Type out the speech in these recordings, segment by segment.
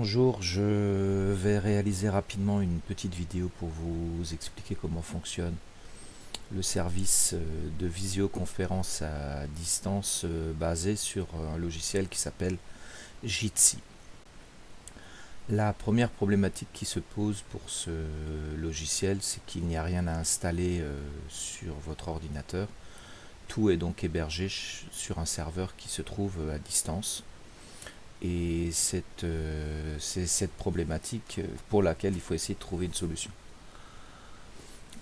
Bonjour, je vais réaliser rapidement une petite vidéo pour vous expliquer comment fonctionne le service de visioconférence à distance basé sur un logiciel qui s'appelle Jitsi. La première problématique qui se pose pour ce logiciel, c'est qu'il n'y a rien à installer sur votre ordinateur. Tout est donc hébergé sur un serveur qui se trouve à distance. Et c'est cette problématique pour laquelle il faut essayer de trouver une solution.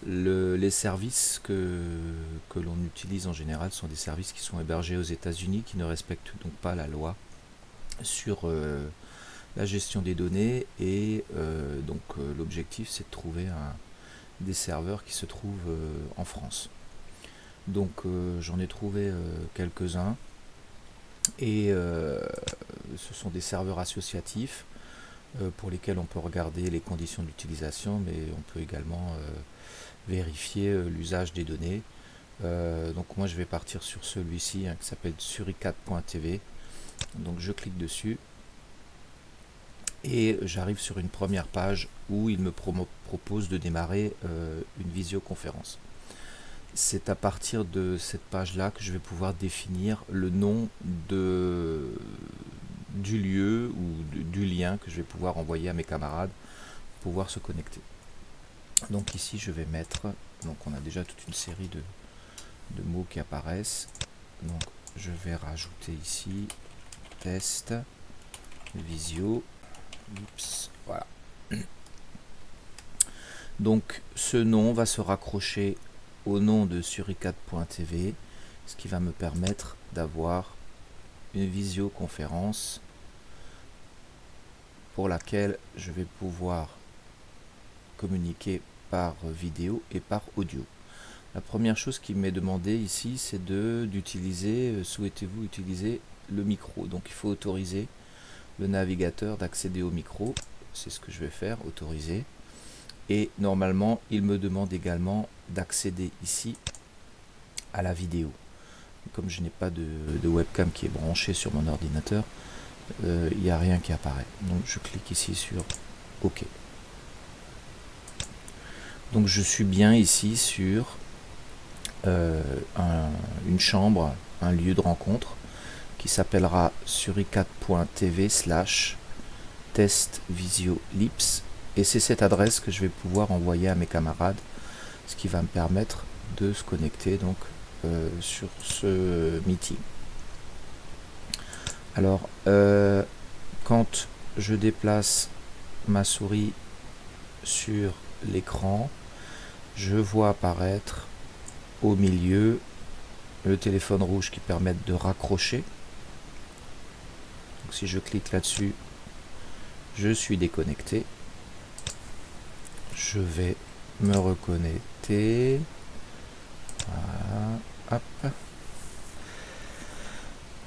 Les services que l'on utilise en général sont des services qui sont hébergés aux États-Unis, qui ne respectent donc pas la loi sur la gestion des données. Et l'objectif, c'est de trouver des serveurs qui se trouvent en France. Donc j'en ai trouvé quelques-uns. Et ce sont des serveurs associatifs pour lesquels on peut regarder les conditions d'utilisation, mais on peut également vérifier l'usage des données. Donc moi je vais partir sur celui-ci qui s'appelle suricat.tv. Donc je clique dessus et j'arrive sur une première page où il me propose de démarrer une visioconférence. C'est à partir de cette page-là que je vais pouvoir définir le nom du lieu ou du lien que je vais pouvoir envoyer à mes camarades pour pouvoir se connecter. Donc ici, je vais mettre, donc on a déjà toute une série de mots qui apparaissent. Donc je vais rajouter ici test, visio, voilà. Donc ce nom va se raccrocher au nom de suricat.tv, ce qui va me permettre d'avoir une visioconférence pour laquelle je vais pouvoir communiquer par vidéo et par audio. La première chose qui m'est demandée ici, c'est d'utiliser, souhaitez-vous utiliser le micro. Donc il faut autoriser le navigateur d'accéder au micro. C'est ce que je vais faire, autoriser. Et normalement, il me demande également d'accéder ici à la vidéo. Comme je n'ai pas de webcam qui est branchée sur mon ordinateur, il n'y a rien qui apparaît. Donc je clique ici sur OK. Donc je suis bien ici sur une chambre, un lieu de rencontre qui s'appellera suricat.tv/test-visio-lips. Et c'est cette adresse que je vais pouvoir envoyer à mes camarades, ce qui va me permettre de se connecter donc sur ce meeting. Alors, quand je déplace ma souris sur l'écran, je vois apparaître au milieu le téléphone rouge qui permet de raccrocher. Donc, si je clique là-dessus, je suis déconnecté. Je vais me reconnecter. Voilà. Hop.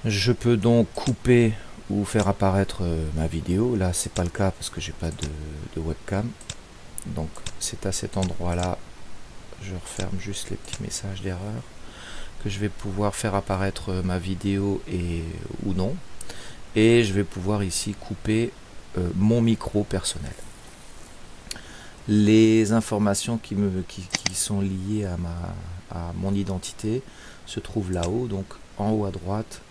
Je peux donc couper ou faire apparaître ma vidéo. Là, c'est pas le cas parce que j'ai pas de webcam. Donc, c'est à cet endroit-là, je referme juste les petits messages d'erreur, que je vais pouvoir faire apparaître ma vidéo ou non. Et je vais pouvoir ici couper mon micro personnel. Les informations qui sont liées à mon identité se trouvent là-haut. Donc en haut à droite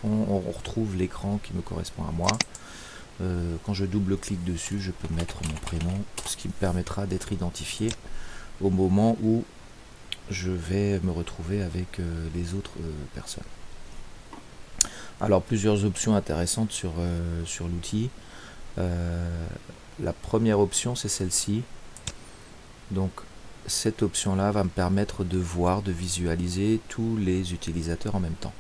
on retrouve l'écran qui me correspond à moi. Quand je double-clique dessus, je peux mettre mon prénom, ce qui me permettra d'être identifié au moment où je vais me retrouver avec les autres personnes. Alors plusieurs options intéressantes sur l'outil. La première option, c'est celle-ci. Donc cette option là va me permettre de voir, de visualiser tous les utilisateurs en même temps.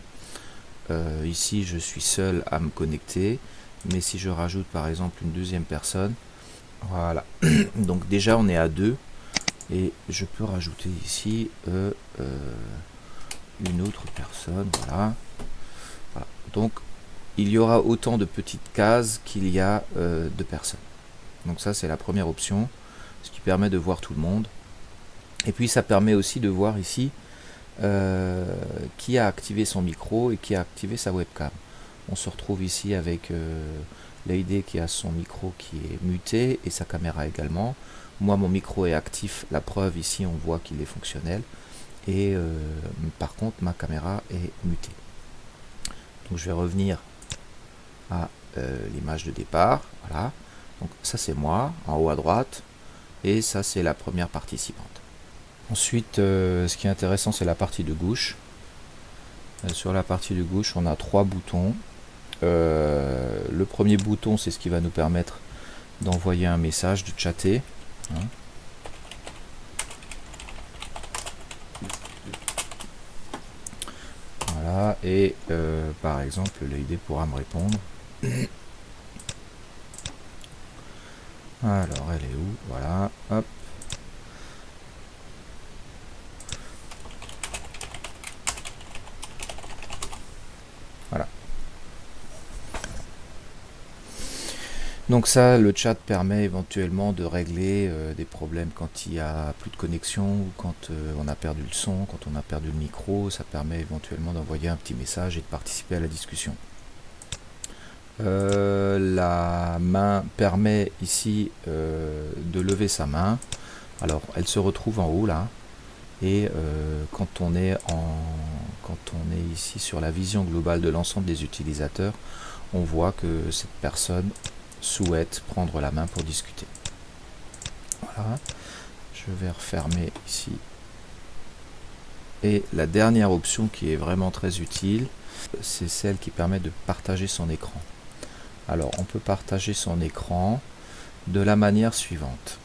Ici je suis seul à me connecter, mais si je rajoute par exemple une deuxième personne, voilà, donc déjà on est à deux et je peux rajouter ici une autre personne. Voilà. Donc il y aura autant de petites cases qu'il y a de personnes. Donc ça c'est la première option, ce qui permet de voir tout le monde. Et puis ça permet aussi de voir ici qui a activé son micro et qui a activé sa webcam. On se retrouve ici avec Lady qui a son micro qui est muté et sa caméra également. Moi mon micro est actif, la preuve ici on voit qu'il est fonctionnel et par contre ma caméra est mutée. Donc je vais revenir à l'image de départ, voilà. Donc ça c'est moi en haut à droite et ça c'est la première participante. Ensuite ce qui est intéressant c'est la partie de gauche. Sur la partie de gauche on a 3 boutons. Le premier bouton c'est ce qui va nous permettre d'envoyer un message, de chatter, hein. Voilà, et par exemple l'idée pourra me répondre. Alors elle est où? Voilà, hop. Voilà. Donc ça, le chat permet éventuellement de régler des problèmes quand il y a plus de connexion ou quand on a perdu le son, quand on a perdu le micro. Ça permet éventuellement d'envoyer un petit message et de participer à la discussion. La main permet ici de lever sa main. Alors elle se retrouve en haut là. Et quand on est ici sur la vision globale de l'ensemble des utilisateurs, on voit que cette personne souhaite prendre la main pour discuter. Voilà, je vais refermer ici. Et la dernière option qui est vraiment très utile, c'est celle qui permet de partager son écran. Alors on peut partager son écran de la manière suivante.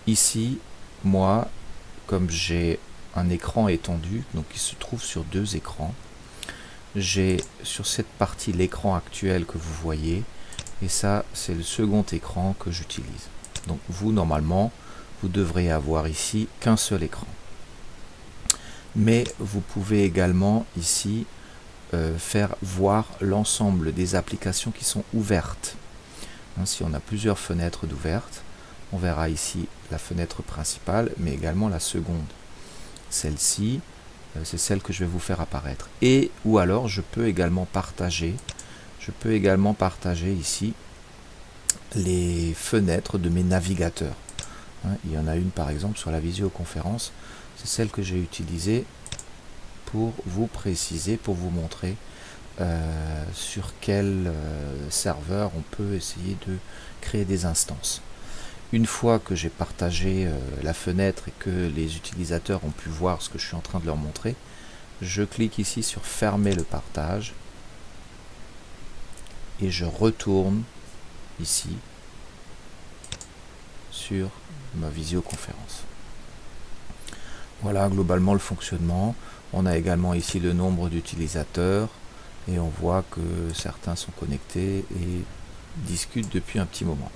Ici, moi, comme j'ai un écran étendu, donc il se trouve sur 2 écrans, j'ai sur cette partie l'écran actuel que vous voyez, et ça c'est le second écran que j'utilise. Donc vous normalement vous devrez avoir ici qu'un seul écran, mais vous pouvez également ici faire voir l'ensemble des applications qui sont ouvertes. Hein, si on a plusieurs fenêtres d'ouvertes, on verra ici la fenêtre principale mais également la seconde. Celle-ci c'est celle que je vais vous faire apparaître, et ou alors je peux également partager ici les fenêtres de mes navigateurs, hein. Il y en a une par exemple sur la visioconférence, c'est celle que j'ai utilisée pour vous préciser, pour vous montrer sur quel serveur on peut essayer de créer des instances. Une fois que j'ai partagé la fenêtre et que les utilisateurs ont pu voir ce que je suis en train de leur montrer, je clique ici sur fermer le partage et je retourne ici sur ma visioconférence. Voilà globalement le fonctionnement. On a également ici le nombre d'utilisateurs et on voit que certains sont connectés et discutent depuis un petit moment.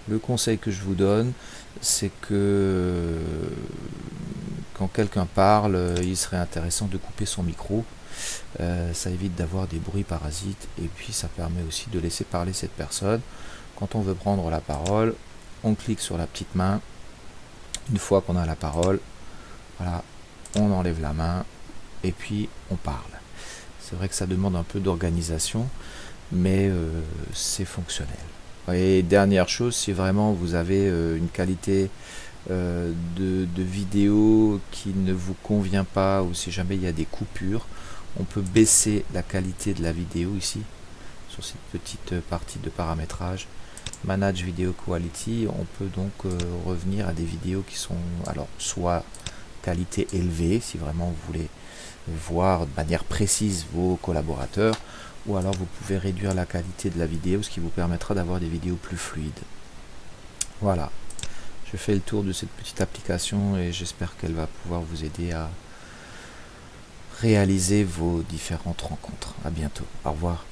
Le conseil que je vous donne, c'est que quand quelqu'un parle, il serait intéressant de couper son micro. Ça évite d'avoir des bruits parasites et puis ça permet aussi de laisser parler cette personne. Quand on veut prendre la parole, on clique sur la petite main. Une fois qu'on a la parole, voilà, on enlève la main et puis on parle. C'est vrai que ça demande un peu d'organisation, mais c'est fonctionnel. Et dernière chose, si vraiment vous avez une qualité de vidéo qui ne vous convient pas, ou si jamais il y a des coupures, on peut baisser la qualité de la vidéo ici, sur cette petite partie de paramétrage. Manage Video Quality, on peut donc revenir à des vidéos qui sont alors soit qualité élevée, si vraiment vous voulez voir de manière précise vos collaborateurs, ou alors vous pouvez réduire la qualité de la vidéo, ce qui vous permettra d'avoir des vidéos plus fluides. Voilà, je fais le tour de cette petite application et j'espère qu'elle va pouvoir vous aider à réaliser vos différentes rencontres. À bientôt, au revoir.